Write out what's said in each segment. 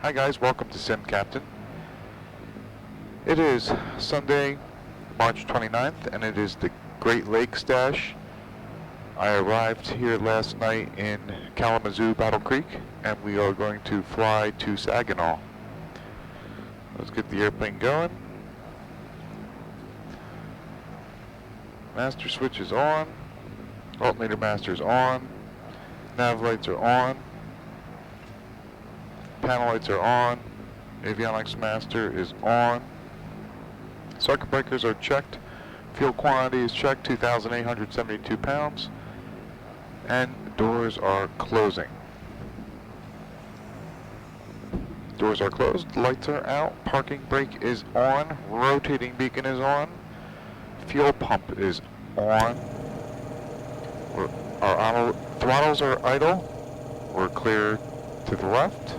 Hi guys, welcome to Sim Captain. It is Sunday, March 29th, and it is the Great Lakes Dash. I arrived here last night in Kalamazoo, Battle Creek, and we are going to fly to Saginaw. Let's get the airplane going. Master switch is on. Alternator master is on. Nav lights are on. Panel lights are on. Avionics master is on. Circuit breakers are checked. Fuel quantity is checked, 2,872 pounds. And doors are closing. Doors are closed, lights are out, parking brake is on, rotating beacon is on, fuel pump is on. Our throttles are idle. We're clear to the left.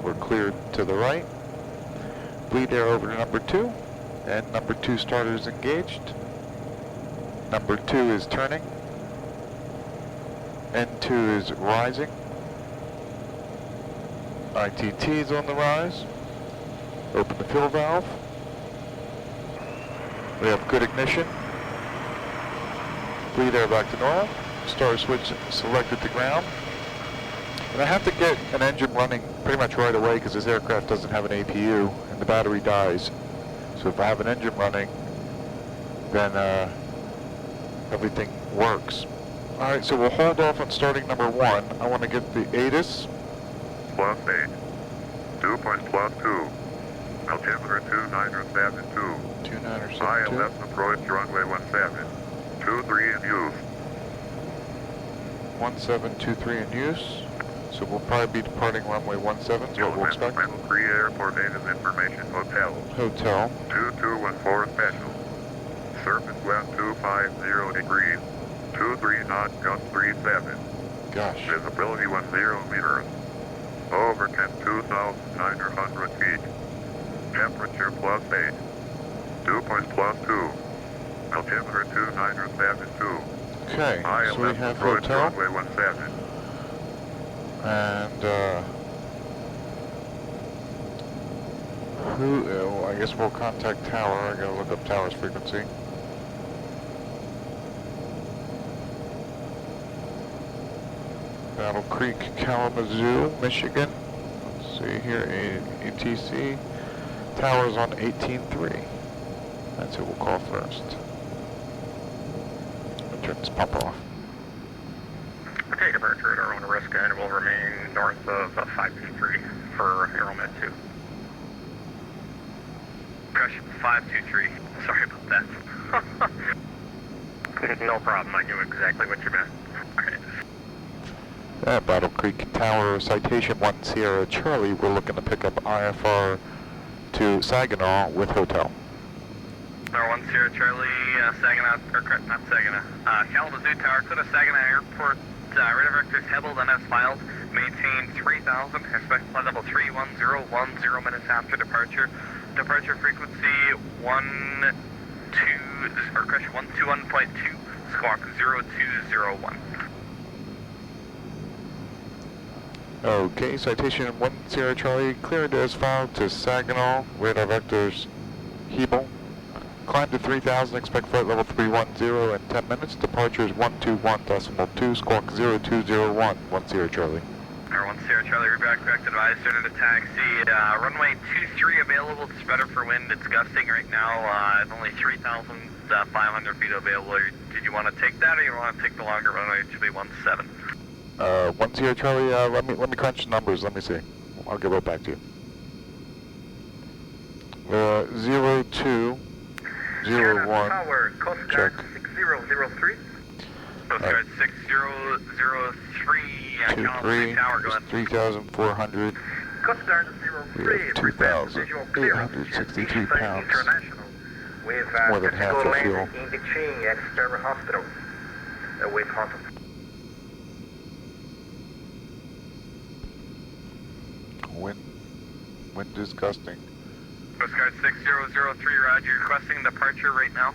We're cleared to the right. Bleed air over to number 2. And number 2 starter is engaged. Number 2 is turning. N2 is rising. ITT is on the rise. Open the fuel valve. We have good ignition. Bleed air back to normal. Starter switch selected to ground. And I have to get an engine running pretty much right away because this aircraft doesn't have an APU and the battery dies. So if I have an engine running, then everything works. Alright, so we'll hold off on starting number 1. I want to get the ATIS. +8. 2 points +2. Altimeter 2972. 2972. ILS approach runway 17. 23 in use. 1723 in use. So we'll probably be departing runway 17 is what we'll expect. Creak Airport Native Information Hotel. Hotel. 2214 special. Surface wind 250 degrees. 23 knots, gust 37. Gosh. Visibility 10 meters. Over 2,900 feet. Temperature +8. 2 points +2. Altimeter 2972. Okay, so we have hotel. Runway 17. And I guess we'll contact tower. I gotta look up tower's frequency. Battle Creek, Kalamazoo, Michigan. Let's see here, ATC. Tower's on 18.3. That's who we'll call first. I'll turn this pump off. Okay, departure at our own risk and will remain north of 523 for Aeromet 2. Crush 523. Sorry about that. No problem, I knew exactly what you meant. At Battle Creek Tower, citation 1 Sierra Charlie, we're looking to pick up IFR to Saginaw with hotel. Tower 1 Sierra Charlie, Saginaw, or not Saginaw, Kalamazoo Tower, clear to Saginaw Airport. Radar vectors Hebbled and as filed. Maintain 3000. Expect flight level 31010 minutes after departure. Departure frequency 121.2. Squawk 0201. Okay, citation 1 Sierra Charlie, cleared as filed to Saginaw. Radar vectors Hebel. Climb to 3000, expect flight level 310 in 10 minutes. Departure is 121.2, squawk 0201, 1 Sierra Charlie. Tower 1 Sierra Charlie, reback correct, advised to the taxi. Runway 23 available, it's better for wind, it's gusting right now. Only 3,500 feet available. Did you want to take that or you want to take the longer runway? It should be 17. 1 Sierra Charlie, let me crunch the numbers, let me see. I'll get right back to you. 02. 01. Tower, Coast Guard 6003. Coast Guard 6003. 23, Tower going. 3,400. Coast Guard 03. 2,863 pounds. With more than half the fuel. In the Ching External Hospital. With hospital. Wind is gusting. Coast Guard 6003, roger, requesting departure right now.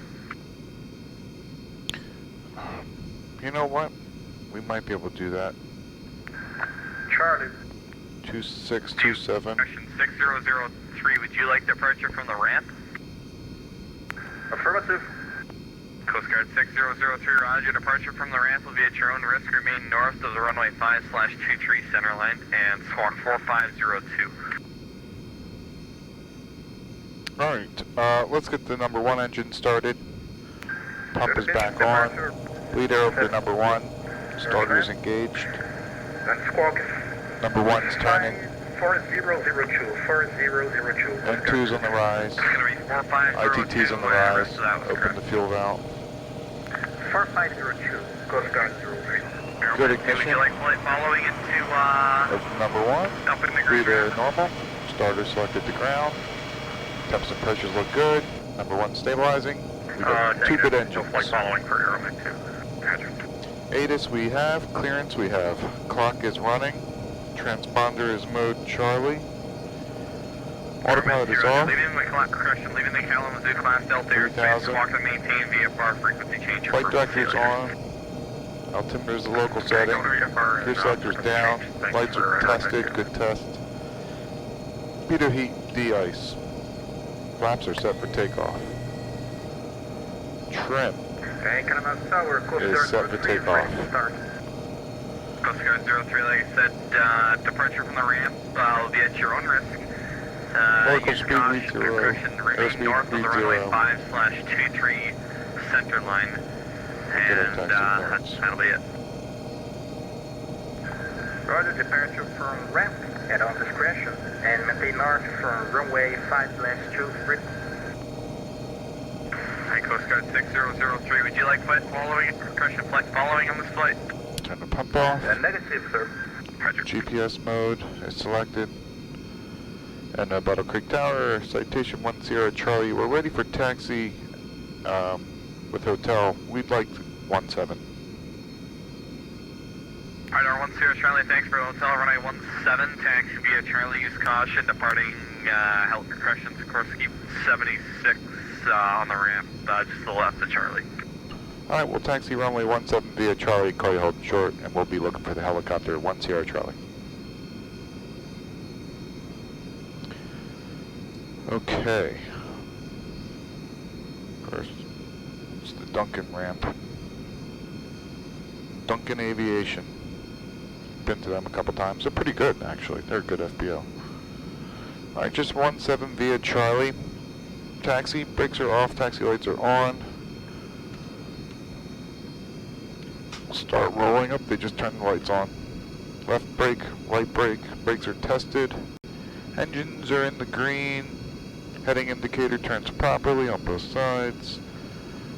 You know what? We might be able to do that. Charlie. 2627. Question 6003, would you like departure from the ramp? Affirmative. Coast Guard 6003, roger. Departure from the ramp will be at your own risk. Remain north of the runway 5/23 center line and squawk 4502. Alright, let's get the number 1 engine started. Pump is back on. Lead arrow for number 1. Starter is engaged. And squawk. Number 1's turning. 4002. 4002. N2's on the rise. It's going to be 4502. ITT's on the rise. Open the fuel valve. 4502. Coast Guard 03. Good Would ignition. you like flight following into, Open number 1. up in the Lead green arrow room? normal. Starter selected to ground. Temps and pressures look good. Number 1 stabilizing. We've got 2 good engines. Flight following for Aeromet 2. Roger. ATIS we have. Clearance we have. Clock is running. Transponder is mode Charlie. Autopilot is off. Leaving the Kalamazoo class Delta airspace, 3000. squawk to maintain VFR frequency change. Flight director's on. Altimeter is the local setting. Gear selector's down. Lights are tested. Good test. Pitot heat, de-ice. Flaps are set for takeoff. Trim Okay, Kalamazoo Tower, Coast is Guard set for 03, takeoff. start. Coast Guard 03, like I said, departure from the ramp will be at your own risk. Local Use speed caution, read 0. precaution, remain Airspeed north of the read runway 0. 5/23 center line. And that'll be it. Roger, departure from ramp at on discretion and maintain north from runway 5/23. Hi, Coast Guard 6003, would you like flight following, percussion flight following on this flight? Turn the pump off. Negative, sir. Roger. GPS mode is selected. And Battle Creek Tower, citation 10 Charlie. We're ready for taxi with hotel. We'd like 17. Radar 10 Charlie, thanks for hotel runway 17, taxi via Charlie, use caution, departing health precautions, of course keep 76 on the ramp, just to the left of Charlie. Alright, we'll taxi runway 17 via Charlie, call you hold short, and we'll be looking for the helicopter 10 Charlie. Okay. First, it's the Duncan ramp. Duncan Aviation. Been to them a couple times. They're pretty good, actually. They're a good FBO. Alright, just 17 via Charlie. Taxi, brakes are off, taxi lights are on. Start rolling up, they just turned the lights on. Left brake, right brake, brakes are tested. Engines are in the green. Heading indicator turns properly on both sides.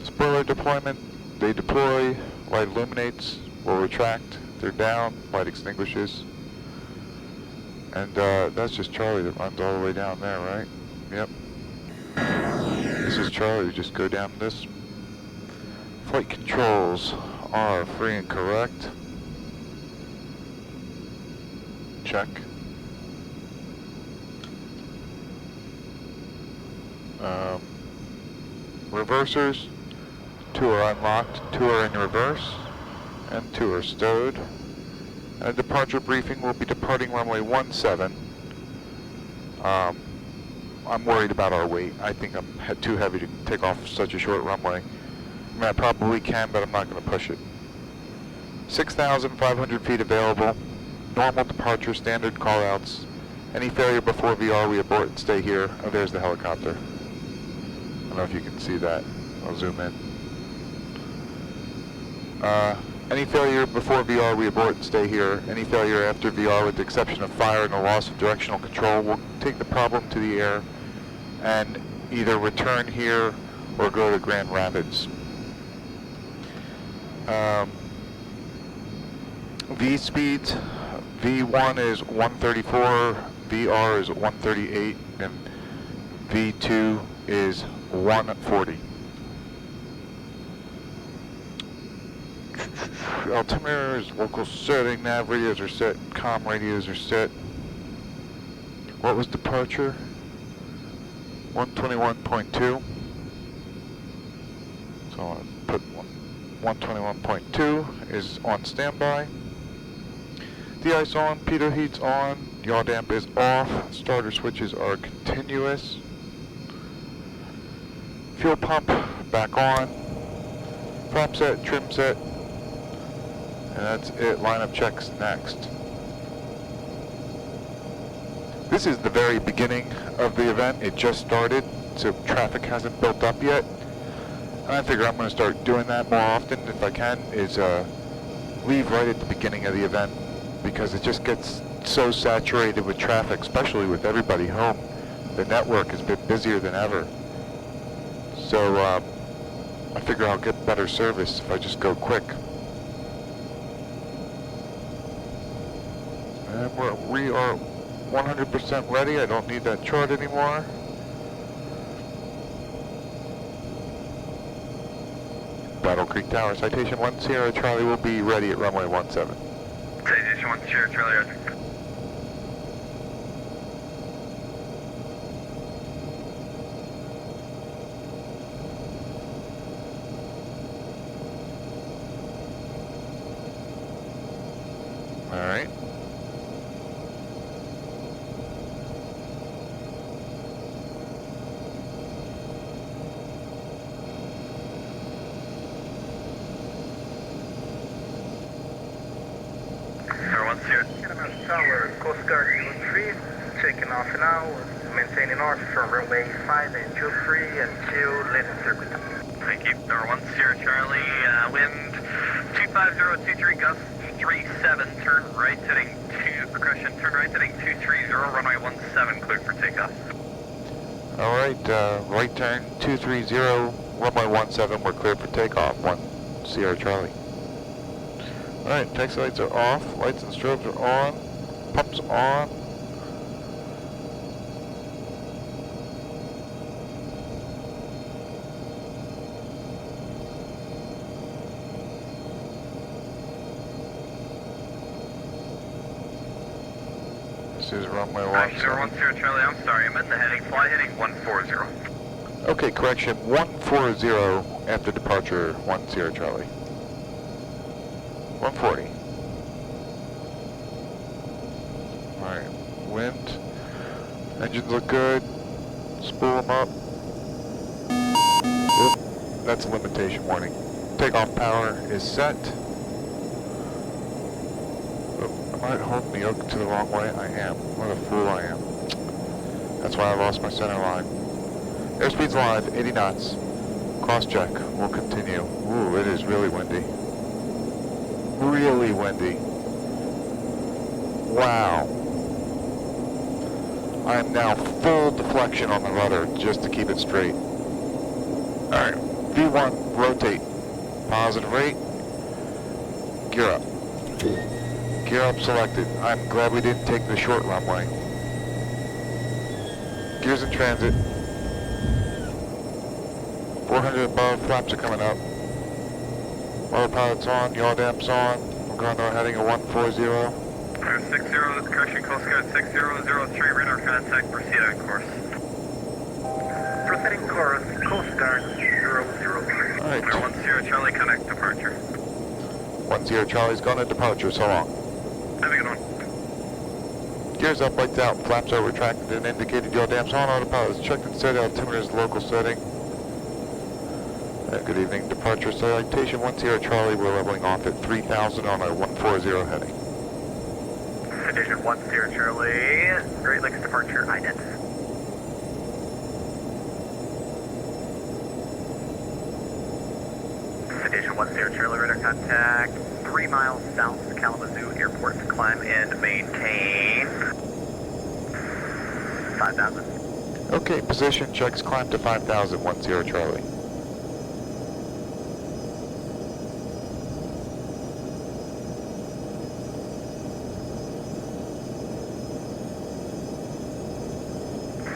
Spoiler deployment, they deploy. Light illuminates, will retract. They're down, light extinguishes. And that's just Charlie that runs all the way down there, right? Yep. This is Charlie, just go down this. Flight controls are free and correct. Check. Reversers, 2 are unlocked, 2 are in reverse, and 2 are stowed. And a departure briefing will be departing runway 17. I'm worried about our weight. I think I'm too heavy to take off such a short runway. I mean, I probably can, but I'm not going to push it. 6,500 feet available. Normal departure, standard callouts. Any failure before VR, we abort and stay here. Oh, there's the helicopter. I don't know if you can see that. I'll zoom in. Any failure before VR, we abort and stay here. Any failure after VR, with the exception of fire and the loss of directional control, we'll take the problem to the air and either return here or go to Grand Rapids. V speeds, V1 is 134, VR is 138, and V2 is 140. Altimeter is local setting, nav radios are set, comm radios are set. What was departure? 121.2. So I'll put 121.2 is on standby. De-ice on, pitot heat's on, Yaw damp is off. Starter switches are continuous. Fuel pump back on. Flap set, trim set. And that's it. Lineup checks next. This is the very beginning of the event. It just started, so traffic hasn't built up yet. And I figure I'm going to start doing that more often if I can, is leave right at the beginning of the event, because it just gets so saturated with traffic, especially with everybody home. The network has been busier than ever. So I figure I'll get better service if I just go quick. And we are 100% ready. I don't need that chart anymore. Battle Creek Tower, Citation 1 Sierra Charlie will be ready at runway 17. Citation 1 Sierra Charlie, roger. All right. Kalamazoo Tower, Coast Guard 03, taking off now, maintaining north from runway 5 and 23 until landing circuit. Thank you. Number 1 Sierra Charlie, wind 25023, gust 37, turn right heading correction, turn right heading 230, runway 17, clear for takeoff. All right, right turn 230, runway 17, we're clear for takeoff, 1 Sierra Charlie. All right, taxi lights are off, lights and strobes are on, pumps on. This is runway 17. 1 Sierra Charlie, I'm sorry, I'm in the heading, fly heading 140. Okay, correction, 140 after departure, 1 Sierra Charlie. 140. Alright, wind. Engines look good. Spool them up. Oop, that's a limitation warning. Takeoff power is set. Oh, am I holding the yoke to the wrong way? I am. What a fool I am. That's why I lost my center line. Airspeed's live, 80 knots. Cross check. We'll continue. Ooh, it is really windy. Really windy. Wow. I am now full deflection on the rudder just to keep it straight. Alright, V1, rotate. Positive rate. Gear up. Gear up selected. I'm glad we didn't take the short runway. Gears in transit. 400 above, flaps are coming up. Autopilot's on, yaw damp's on. We're going to our heading of 140. 60, correction, Coast Guard 6003, radar contact, proceed on course. Proceeding course, Coast Guard 003. Alright. 1 Sierra Charlie, connect departure. 1 Sierra Charlie's going to departure, so long. Have a good one. Gears up, lights out, flaps are retracted and indicated, yaw damp's on, autopilot's checked and set, altimeter's local setting. Good evening, departure citation 1 Sierra Charlie, we're leveling off at 3,000 on our 140 heading. Citation 1 Sierra Charlie, Great Lakes departure, ident. Citation 1 Sierra Charlie, radar contact, 3 miles south of Kalamazoo Airport, climb and maintain 5,000. Okay, position checks, climb to 5,000, 1 Sierra Charlie.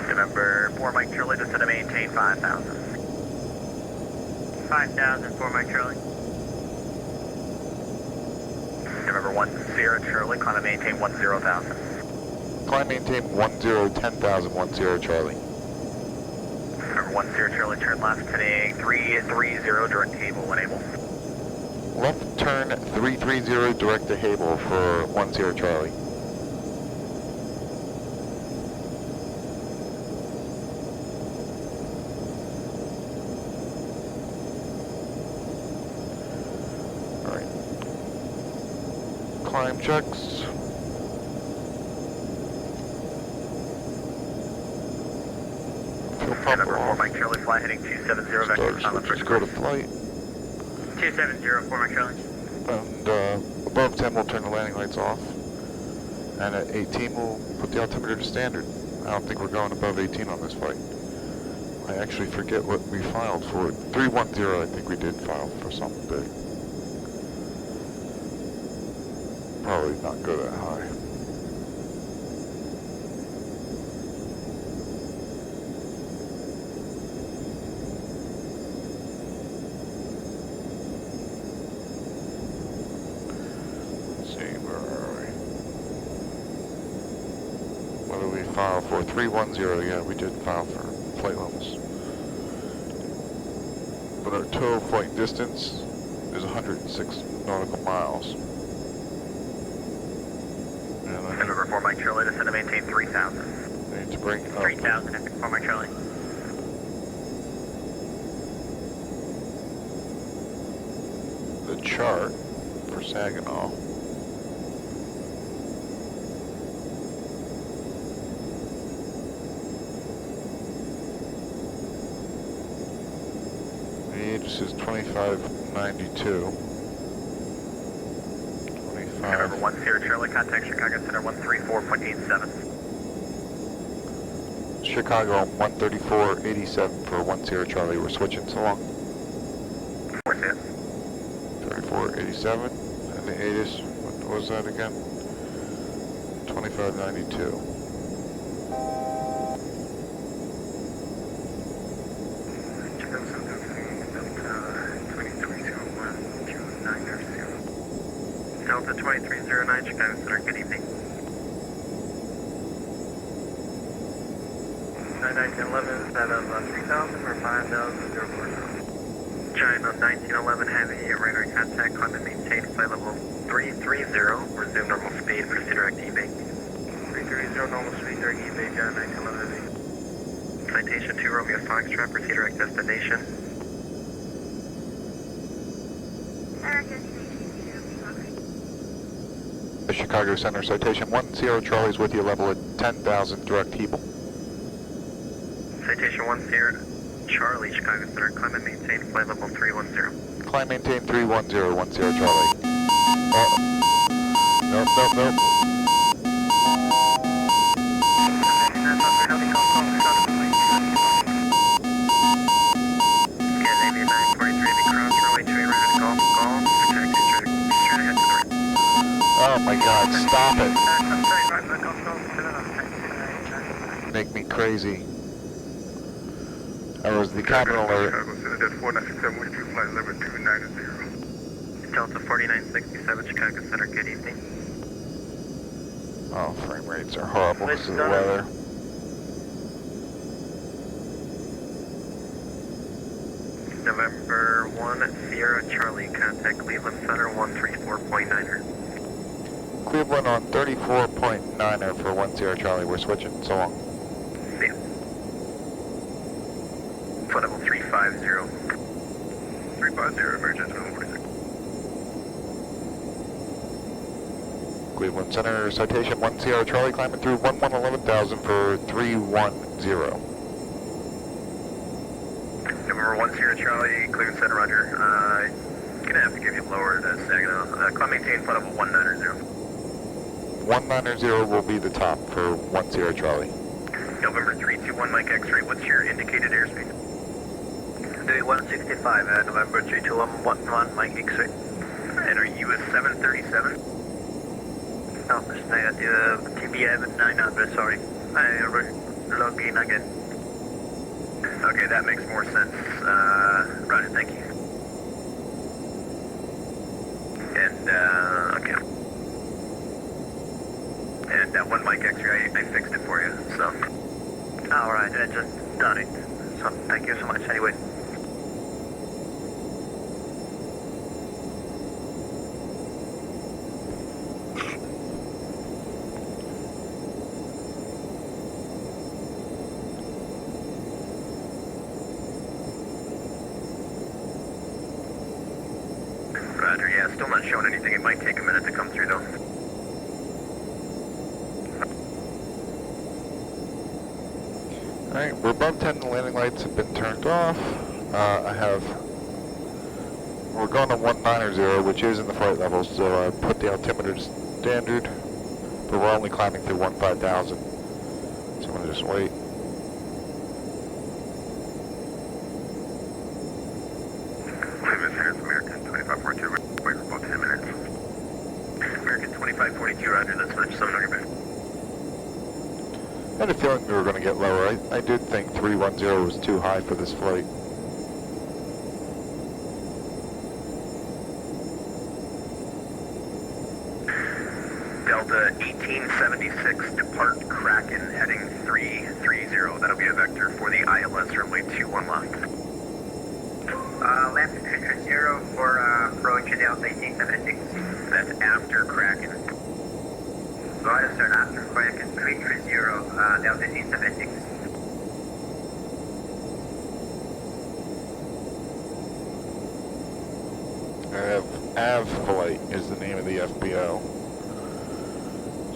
November 4 Mike Charlie, just to maintain 5,000. 5,000 4 Mike Charlie. November 1 Sierra Charlie, climb and maintain 10,000. Climb maintain 10,000, 1 Sierra Charlie. November 1 Sierra Charlie, turn left, heading 330, direct to Havel when able. Left turn 330 direct to Havel for 1 Sierra Charlie. climb checks. Fuel pump Number 4 off. Mike Charlie, fly heading 270 vector Start on the switches first go to course. flight. 270, 4 Mike Charlie. And above 10 we'll turn the landing lights off. And at 18 we'll put the altimeter to standard. I don't think we're going above 18 on this flight. I actually forget what we filed for. 310 I think we did file for something big. Probably not go that high. Let's see, where are we? What did we file for? 310, yeah, we did file for flight levels. But our total flight distance is 106 nautical miles. And I Number 4 Mike Charlie, descend to maintain 3,000. need to bring up 3,000 after 4 Mike Charlie. the chart for Saginaw. This is 2592. Number 1 Sierra Charlie, contact Chicago Center 134.87. Chicago 134.87 for 1 Sierra Charlie. We're switching so long. 34.87. And the ATIS, what was that again? 2592. Delta 2309, Chicago Center, good evening. 1911, set of 3000 or 5000, 040. China 1911, heavy radar contact, climb and maintain flight level 330, resume normal speed, proceed direct evade. 330, normal speed, direct evade, China 1911. Citation 2, Romeo Foxtrot, proceed direct destination. The Chicago Center citation 1 Sierra Charlie's with you, level at 10,000, direct Hebel. Citation 1 Sierra Charlie, Chicago Center, climb and maintain flight level 310. Climb maintain 310, 1 Sierra Charlie. Nope. Get Navy 943, the cross runway 2 right at Golf, taxi straight ahead to the right. Oh my God, stop it. Make me crazy. That was the cabin alert. Delta 4967, Chicago Center, good evening. Oh, frame rates are horrible because of the weather. November 1 Sierra Charlie, contact Cleveland Center 134.9er. Cleveland on 34.9er for 1 Sierra Charlie. We're switching. So long. See ya. Flight level 350. 350, emergency 146. Cleveland Center citation 1 Sierra Charlie climbing through 11,000 for 310. November 1 Sierra Charlie, Cleveland Center, roger. Gonna have to give you lower to Saginaw. Climb maintain flight level 190. 190 will be the top for 1 Sierra Charlie. November 321 Mike X-ray, what's your indicated airspeed? Doing 165, November 321 Mike X-ray. And are you a 737? No, it's negative, TBM 900, sorry. I log in again. Okay, that makes more sense. Roger, thank you. And, okay. And that 1 Mike X-ray, I fixed it for you, so. Alright, I just done it. So, thank you so much anyway. Roger, yeah, still not showing anything. It might take a minute to come through though. Alright, we're above 10, the landing lights have been turned off. We're going to 190, which is in the flight level, so I put the altimeter to standard, but we're only climbing through 15,000. So I'm going to just wait. Cleveland, here's American 2542, wait for about 10 minutes. American 2542, Roger, that's much 7 on your back. I had a feeling we were going to get lower. I did think 310 was too high for this flight. Delta 1876, depart Kraken, heading 330. That'll be a vector for the ILS, runway 21 left. Left 330 for approach Delta 1876. That's after Kraken. Go ahead, sir, after Kraken 330, Delta 1876. AV flight is the name of the FBO.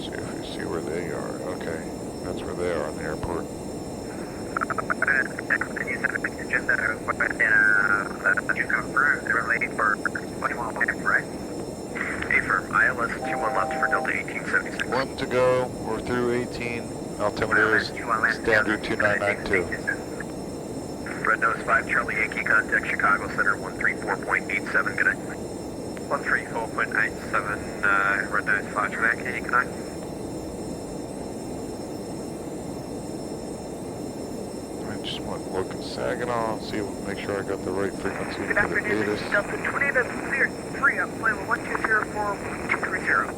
See if we see where they are. Okay, that's where they are in the airport. Just let you confirm the relay for 21 left, right? Affirm, ILS 21 left for Delta 1876. One to go. We're through 18. Altimeter is standard 2992. Red Nose 5, Charlie Yankee, contact Chicago Center 134.87, good night. 134.87, Red Nose 5, Charlie Yankee, good night. I just want to look at Saginaw and see, make sure I got the right frequency for the data. Delta 20, that's clear 3 up, flight 1204, 230.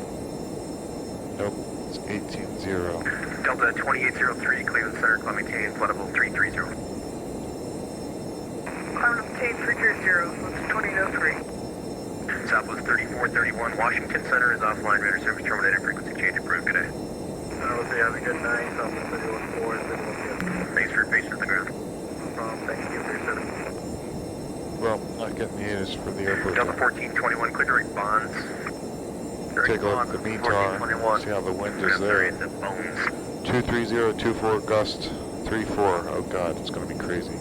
Nope, it's 18-0. Delta 2803, Cleveland Center, Clementine, flight level 330. Clementine 330, that's 2003. Southwest 3431, Washington Center is offline, radar service terminated, frequency change approved, good day. Have a good night, Southwest 314, Thanks for your patience with the ground. no problem, thank you for your service. Well, not getting the ATIS for the airport. Delta 1421, clear direct bonds. Take a look at the METAR, see how the wind is there. 230, 24 gust, 34. Oh god, it's going to be crazy.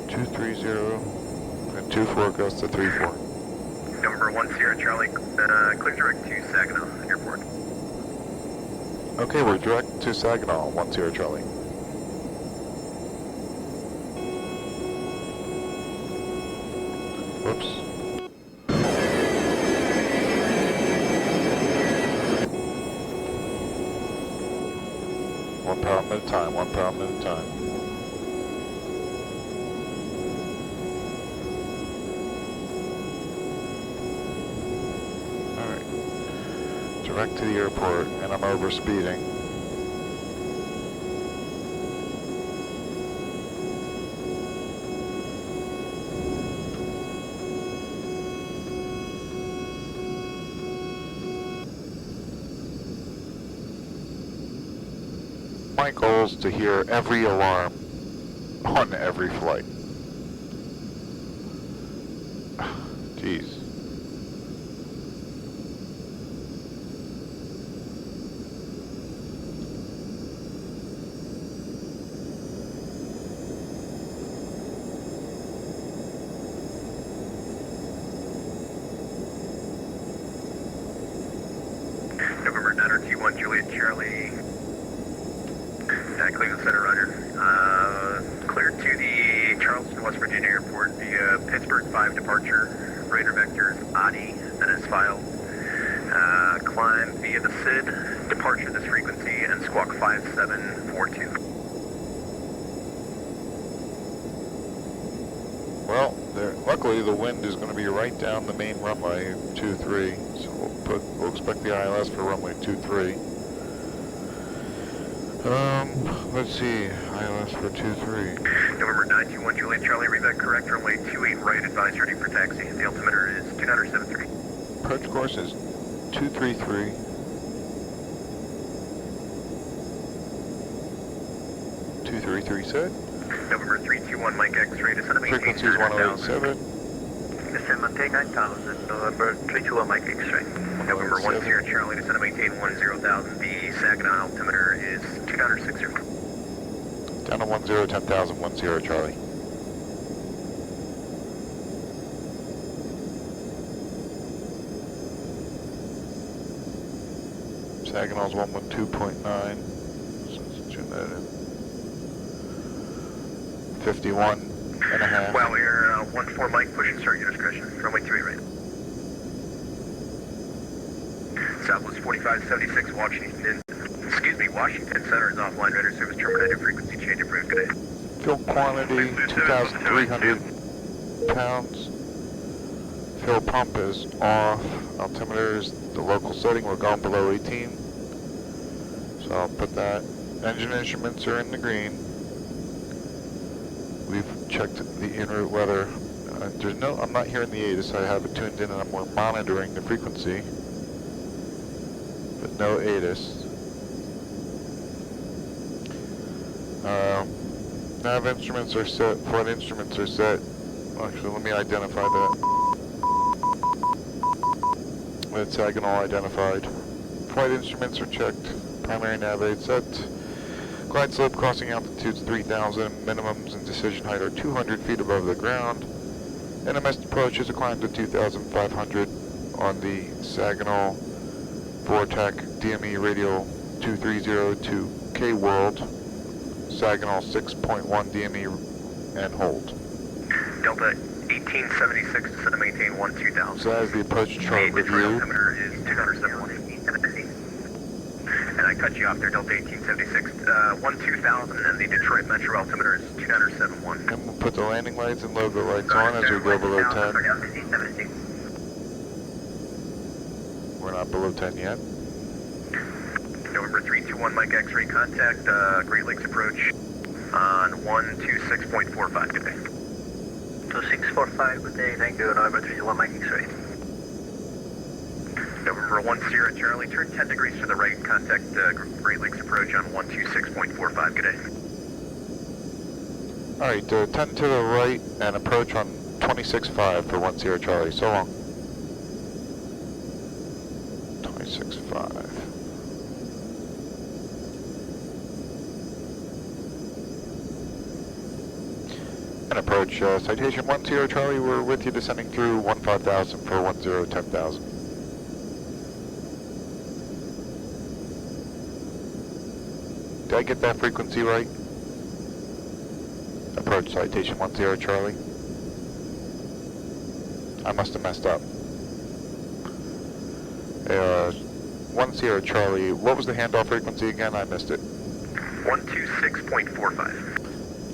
230 and 24 gust to 34. Number 1 Sierra Charlie, clear direct to Saginaw Airport. Okay, we're direct to Saginaw, 1 Sierra Charlie. Whoops. One problem at a time, one problem at a time. Alright. Direct to the airport, and I'm over speeding. My goal is to hear every alarm on every flight. Jeez. November 921 Juliet Charlie. Cleveland Center, roger. Cleared to the Charleston, West Virginia airport via Pittsburgh 5 departure. Radar vectors ADI, that is filed. Climb via the SID, departure this frequency, and squawk 5742. Well, luckily the wind is going to be right down the main runway, 23. So we'll expect the ILS for runway 23. Let's see, ILS for 23. November 921 Juliet Charlie, read that correct, runway 28 right, advised ready for taxi. The altimeter is 2973. Approach course is 233. 233 set. November 321 Mike X-ray, descend to maintain Frequency is 107. Descend maintain 9000, November 321 Mike X-ray. November 10 Charlie, descend to maintain 10,000. The Saginaw altimeter is 2960. Down to 10, 10,000, 10 Charlie. Saginaw's 112.9, so let's tune that in. 51 and a half. Well, we're 14 Mike, pushing start your discretion. Runway 3 right. Southwest 4576, Washington. Excuse me, Washington Center is offline. Radar service terminated. Frequency change approved. Good day. Fuel quantity 2,300 pounds. Fuel pump is off. Altimeter is the local setting. We're going below 18. So I'll put that. Engine instruments are in the green. We've checked the en route weather. There's no, I'm not hearing the ATIS. I have it tuned in and we're monitoring the frequency. But no ATIS. Nav instruments are set, flight instruments are set. Actually, let me identify that. That's Saginaw identified. Flight instruments are checked. Primary nav aid set. Glide slope crossing altitudes 3,000. Minimums and decision height are 200 feet above the ground. NMS approach is a climb to 2,500 on the Saginaw Vortac DME radial 230 to K World. Saginaw 6.1 DME and hold. Delta 1876, descend to maintain 12,000. So as the approach chart review. Altimeter is 271. And I cut you off there, Delta 1876. 12,000, and the Detroit Metro altimeter is 2971. And we'll put the landing lights and logo lights on as we go below 10. We're not below 10 yet. November 321 Mike X-ray contact, Great Lakes approach on 126.45. Good day. 2645, good day, thank you, November 321 Mike X-ray. November 10 Charlie, turn 10 degrees to the right, contact Great Lakes approach on 126.45. Good day. Alright, 10 to the right and approach on 26.5 for 10 Charlie. So long. 26.5. And approach citation 10 Charlie, we're with you descending through 15,000 for 10, 10,000. Did I get that frequency right? Approach citation 10 Charlie. I must have messed up. 10 Charlie, what was the handoff frequency again? I missed it. 126.45.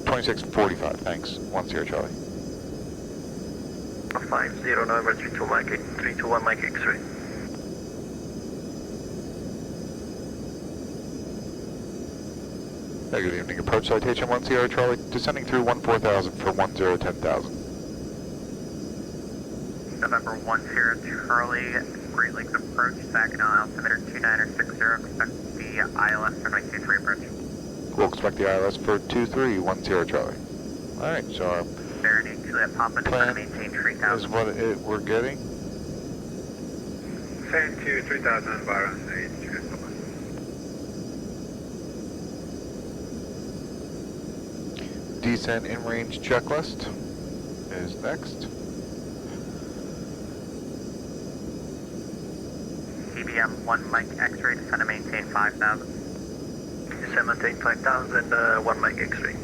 2645, thanks. 10 Charlie. 50 November 321 Mike X-ray. Hey, good evening. Approach citation 10 Charlie, descending through 14,000 for 10, 10,000. November 10 Charlie, Great Lakes approach, Saginaw altimeter 2960, expect the ILS for 1923 approach. We'll expect the ILS for 2310 Charlie. Alright, so our Bearing Juliet Papa, plan maintain is 3000. what we're getting. Same to 3000 Baron, Juliet Papa. Descent in range checklist is next. CBM 1 Mike X-ray, descend to maintain 5,000. Descend maintain 5000, 1 Mike X-ray.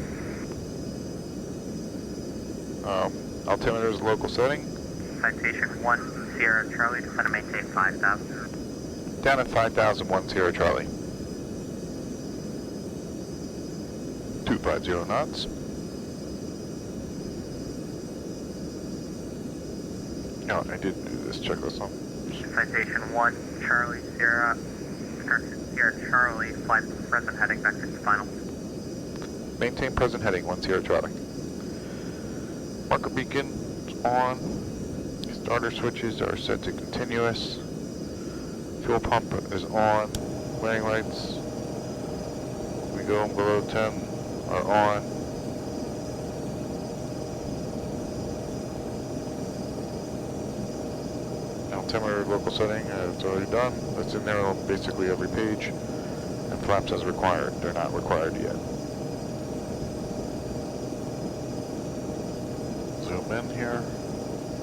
Altimeter is local setting. Citation 1 Sierra Charlie, descend to maintain 5,000. Down at 5,000, 10 Charlie. 250 knots. No, I did do this checklist on. Citation 1 Charlie Sierra Charlie, flight present heading back to final. Maintain present heading, 10 Charlie. Marker beacon on. Starter switches are set to continuous. Fuel pump is on. Landing lights, we go below 10, are on. altimeter local setting, it's already done. That's in there on basically every page. And flaps as required. They're not required yet. Zoom in here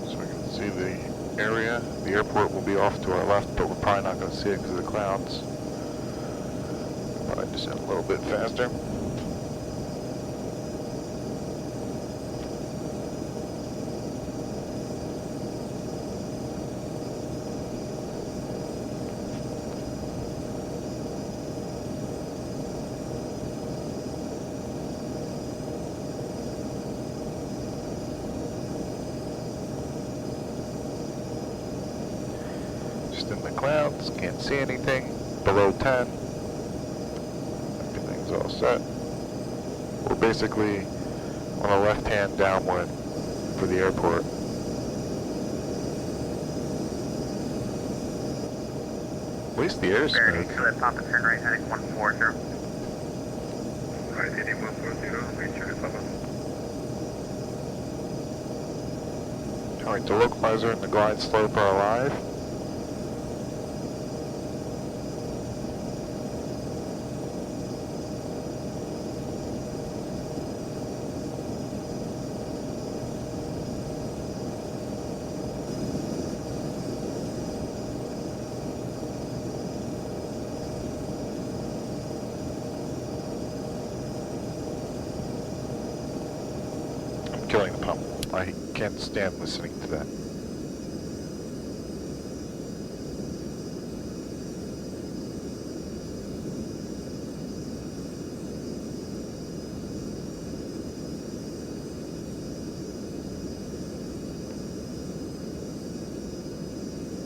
so we can see the area. The airport will be off to our left, but we're probably not going to see it because of the clouds. Probably just a little bit faster. In the clouds, can't see anything below 10. Everything's all set. We're basically on a left-hand downwind for the airport. At least the air's smooth. So that Papa turn right heading 140. Right heading 140, reach your Papa. Alright, the localizer and the glide slope are alive. Killing the pump. I can't stand listening to that.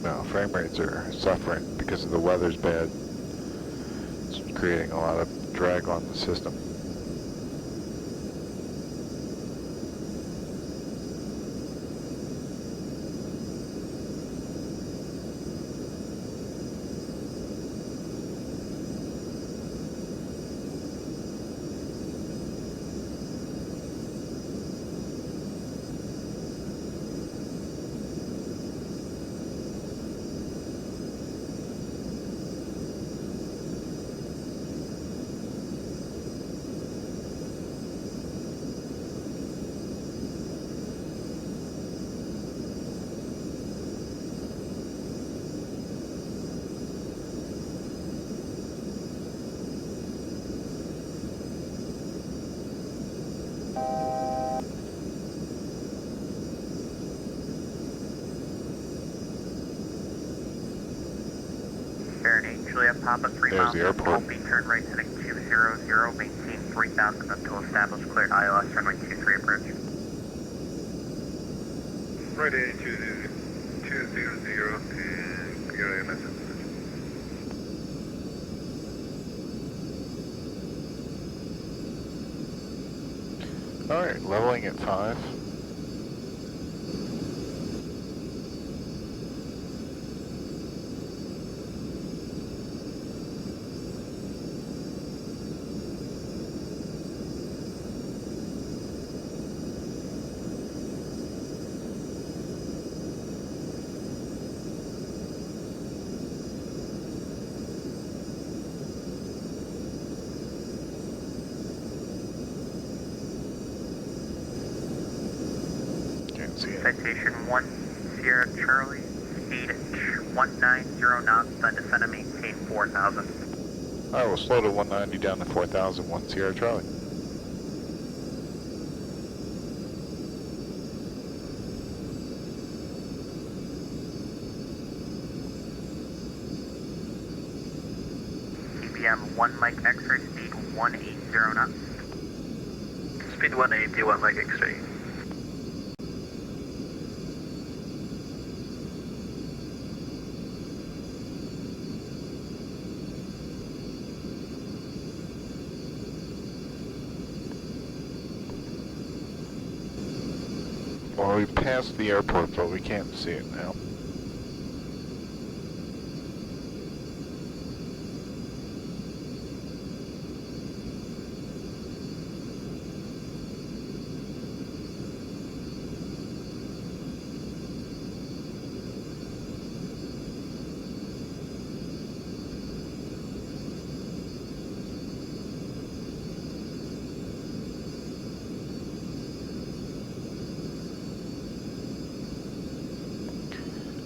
No, frame rates are suffering because of the weather's bad. It's creating a lot of drag on the system. Juliet Papa 3 There's miles. the airport. Be turn right heading 200, maintain 3000 until established cleared ILS runway 23 approach. Right heading 200 and clear ILS. Alright, leveling at 5. Citation 1 Sierra Charlie, speed 190 knots, then descend and maintain 4000. Alright, we'll slow to 190 down to 4000, 1 Sierra Charlie. TPM 1 Mike X-ray, speed 180 knots. Speed 180, 1 Mike X-ray. Well, we passed the airport, but we can't see it now.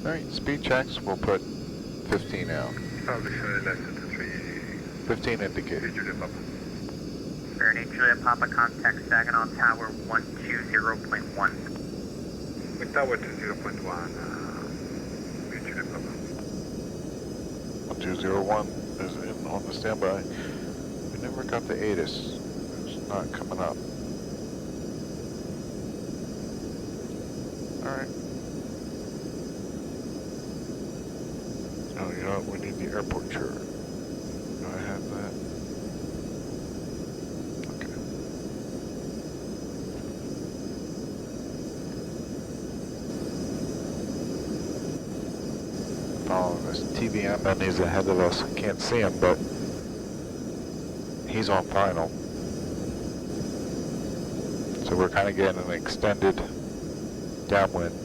Alright, speed checks, we'll put 15 out. I'll be sure left to 3. 15 indicated. Julia Papa. Fahrenheit Julia Papa, contact Saginaw Tower 120.1. With Tower 20.1, Julia Papa. 1201 is in on the standby. We never got the ATIS. It's not coming up. Alright. Oh, you know what? We need the airport chart. Do I have that? Okay. Following this TBM, and he's ahead of us. Can't see him, but he's on final. So we're kind of getting an extended downwind.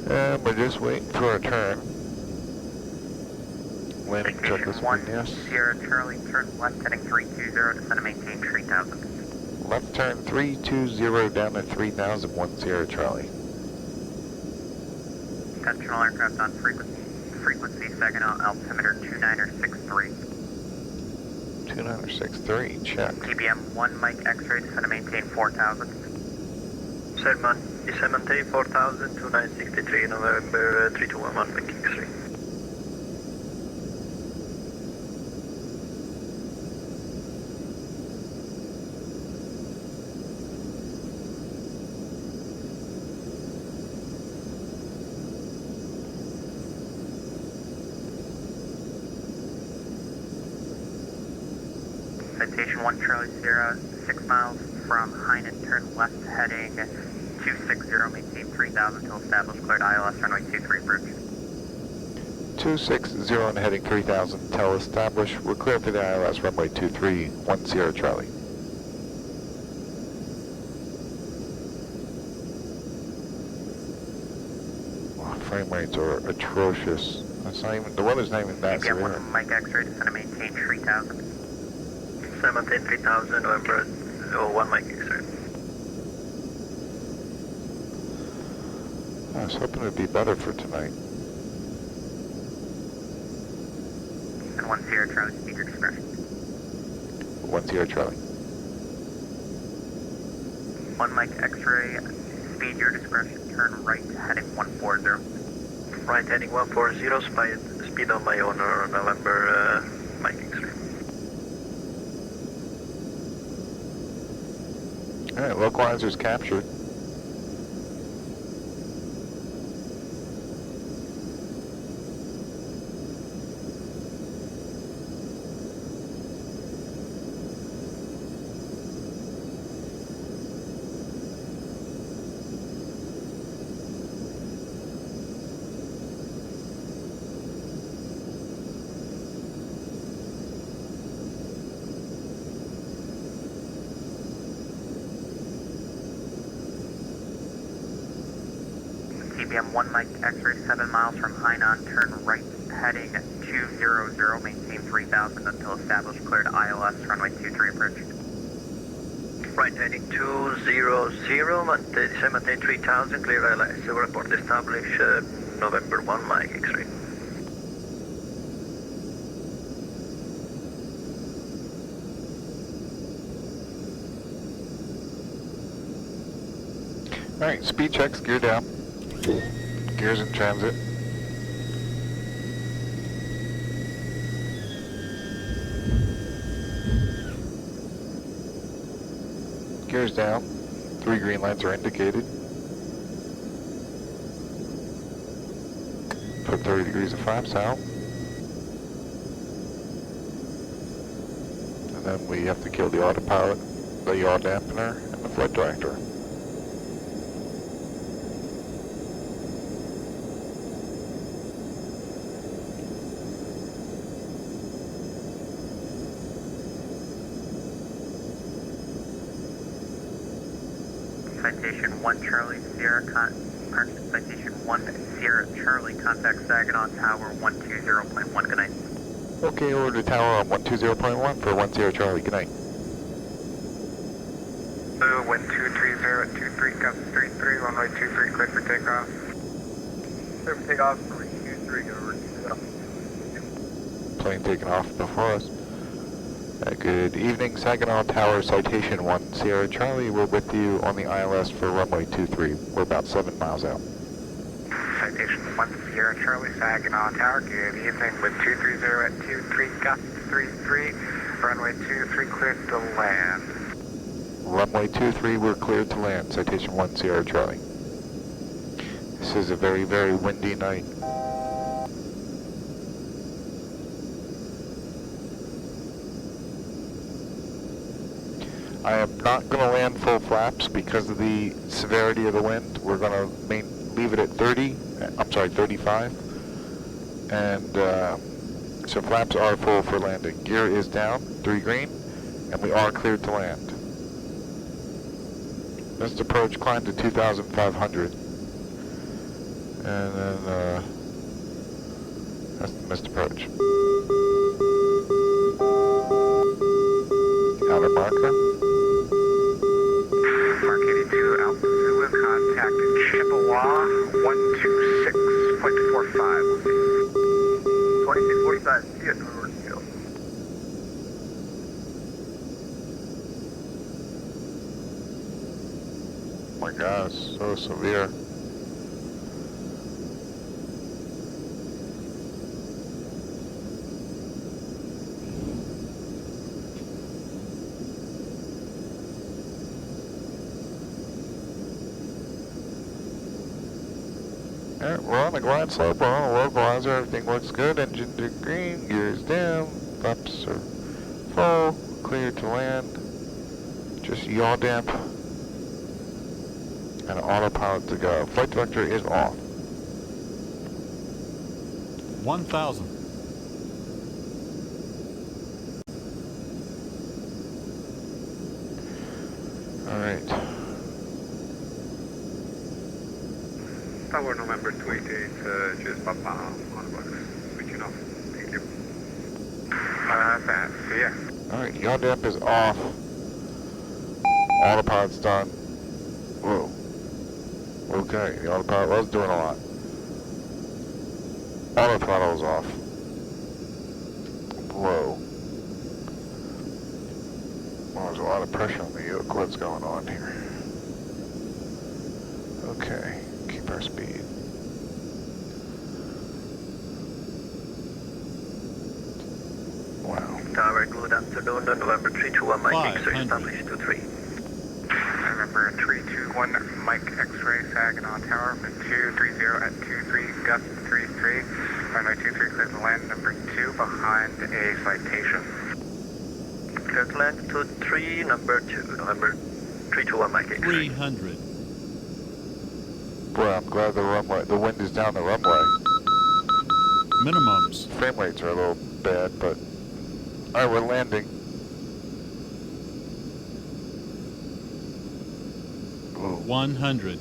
And we're just waiting for a turn. Landing checklist, yes. Sierra Charlie, turn left heading 320, descend and maintain 3000. Left turn 320 down to 3000, 1 Sierra Charlie. Conventional aircraft on frequency Saginaw, altimeter 2963. 2963, check. TBM 1 Mike X-ray, descend and maintain 4000. Descend maintain 4000, 2963, November 3211, Mike X-ray. Citation 1 Charlie Sierra, 6 miles from Heinen, turn left heading 260, maintain 3000 till established, cleared ILS runway 23 approach. 260 and heading 3000, tell established. We're clear for the ILS runway 23, 1 Sierra Charlie. Wow, frame rates are atrocious. That's not even, the weather's not even that TBM severe. 1 Mike X-ray, descend and maintain 3000. Descend maintain 3000, November 01 Mike X-ray. I was hoping it'd be better for tonight. And 1 Sierra Charlie, speed your discretion. 1 Sierra Charlie. 1 Mike X-ray, speed your discretion, turn right heading 140. Right heading 140, speed on my owner, November Mike X-ray. Alright, localizer's captured. TBM 1 Mike X-ray, 7 miles from Hainan, turn right heading 200, maintain 3000 until established, cleared ILS runway 23 approach. Right heading 200, descend maintain 3000, clear ILS, report established, November 1 Mike X-ray. Alright, speed checks, gear down. Gears in transit. Gears down. 3 green lights are indicated. Put 30 degrees of flaps out. And then we have to kill the autopilot, the yaw dampener, and the flight director. Citation 1 Charlie Sierra, Citation 1 Sierra Charlie, contact Saginaw Tower 120.1, good night. Okay, over to tower on 120.1 for 1 Sierra Charlie, good night. 1230 at 23, gust 33, runway 23, clear for takeoff. Clear for takeoff, runway 23, over to Plane taking off before us. Good evening, Saginaw Tower, Citation 1 Sierra Charlie. We're with you on the ILS for runway 23. We're about 7 miles out. Citation 1 Sierra Charlie, Saginaw Tower, good evening with 230 at 23, gust 33, runway 23, cleared to land. Runway 23, we're cleared to land. Citation 1 Sierra Charlie. This is a very, very windy night. I am not going to land full flaps because of the severity of the wind. We're going to leave it at 35. And so flaps are full for landing. Gear is down, 3 green, and we are cleared to land. Missed approach, climb to 2,500. And then that's the missed approach. Outer marker. Mark 82, Alpha Zulu, contact Chippewa 126.45. 2645, see it, North Field. Oh my gosh, so severe. Alright, we're on the glide slope, we're on a localizer, everything looks good, engine to green, gears down, flaps are full, clear to land, just yaw damp, and autopilot to go. Flight director is off. 1,000. Alright. Tower November 288, just Papa on box, switching off, thank you. Fast, see ya. Alright, yaw damp is off. Autopilot's done. Whoa. Okay, the autopilot was doing a lot. Autothrottle is off. Whoa. Well, there's a lot of pressure on the yoke. What's going on here? Okay, keep our speed. Wow. Tower, good afternoon, November 321, Mike X-ray, 500. established 23. November 321, Mike X-ray, Saginaw Tower, 230 at 23, gust 33, runway 23, clear to land, number 2, behind a citation. Clear to land to 3, number 2, November 321, Mike X-ray. 300. Boy, I'm glad the wind is down the runway. Minimums. Frame rates are a little bad, but alright, we're landing. Whoa. 100.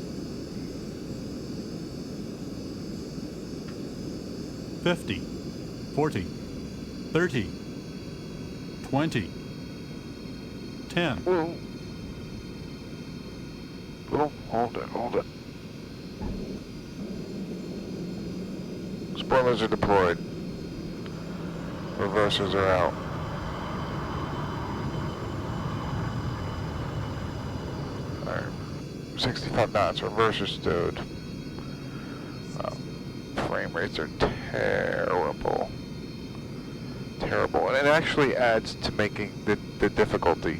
50. 40. 30. 20. 10. Whoa. Oh, hold it. Spoilers are deployed. Reversers are out. Alright. 65 knots, reversers stowed. Frame rates are terrible. Terrible. And it actually adds to making the difficulty.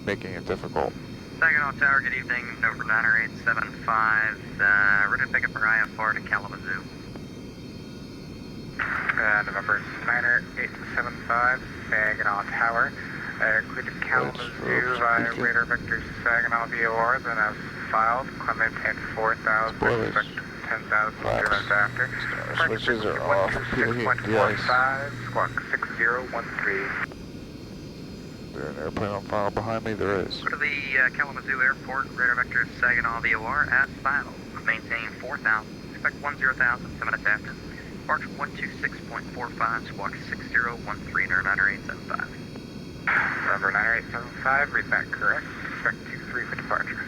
Making it difficult. Saginaw Tower, good evening, November 9875, ready to pick up for IF4 to Kalamazoo. November 9875, Saginaw Tower. Included Kalamazoo via Radar Vector Saginaw VOR, then as filed, climb maintain 4,000, expect 10,000 minutes after. Switches are off. 6.45, squawk 6013. Is there an airplane on file behind me? There is. Go to the Kalamazoo Airport, Radar Vector Saginaw VOR, as filed, maintain 4,000, expect 10,000, 2 minutes after. Departure 126.45, squawk 6013, or 9875. November 9875, read that correct. Expect 23 for departure.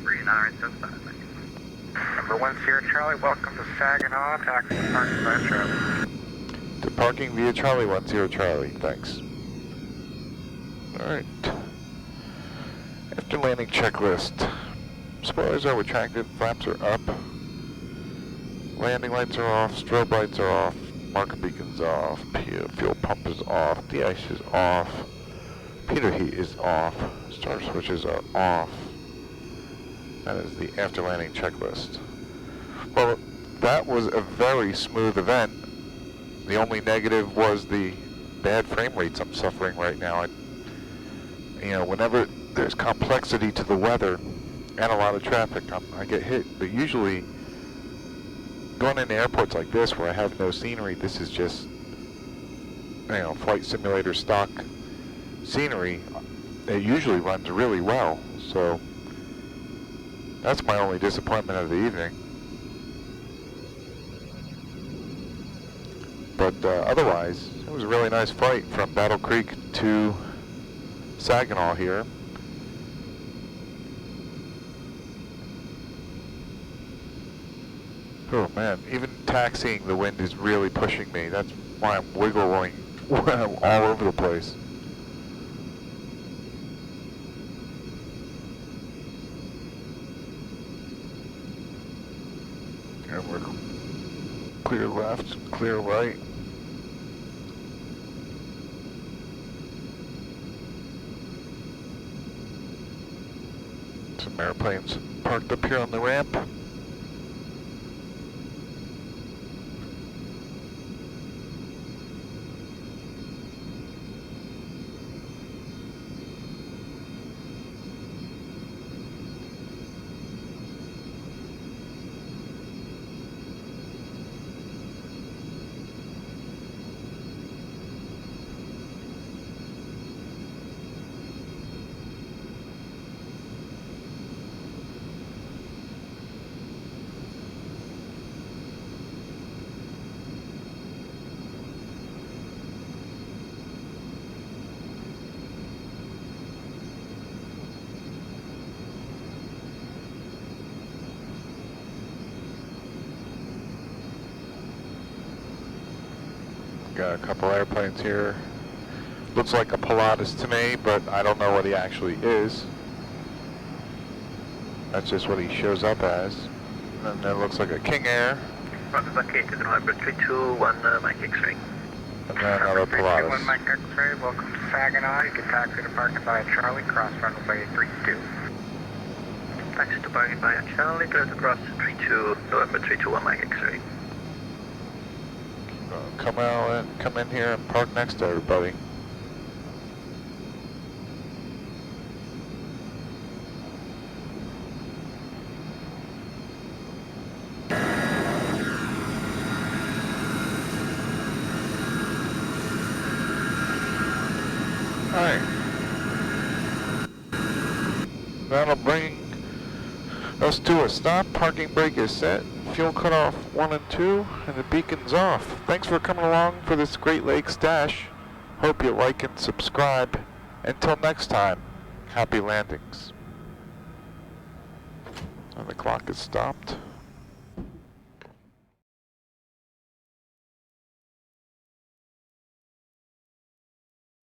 9875, thank you. Number 10 Charlie, welcome to Saginaw, taxi to parking by Charlie. To parking via Charlie 10 Charlie, thanks. Alright. After landing checklist. Spoilers are retracted, flaps are up. Landing lights are off, strobe lights are off, marker beacon's off, fuel pump is off, de-ice is off, pitot heat is off, star switches are off. That is the after landing checklist. Well, that was a very smooth event. The only negative was the bad frame rates I'm suffering right now. You know, whenever there's complexity to the weather and a lot of traffic, I get hit. But usually, going into airports like this where I have no scenery, this is just, you know, flight simulator stock scenery. It usually runs really well. So that's my only disappointment of the evening. But otherwise, it was a really nice flight from Battle Creek to Saginaw here. Oh man, even taxiing the wind is really pushing me. That's why I'm wiggling all over the place. And we're clear left, clear right. Some airplanes parked up here on the ramp. Got a couple airplanes here. Looks like a Pilatus to me, but I don't know what he actually is. That's just what he shows up as. And then it looks like a King Air. Located November 321, Mike X-ray. And then another Pilatus. 321 Mike X-ray, welcome to Saginaw. You can taxi to parking by Charlie, cross runway 32. Taxi to parking by Charlie, clear to cross 32, November 321 Mike X-ray. Come out and come in here and park next to everybody. Alright. That'll bring us to a stop. Parking brake is set. Fuel cutoff 1 and 2, and the beacon's off. Thanks for coming along for this Great Lakes Dash. Hope you like and subscribe. Until next time, happy landings. And the clock is stopped.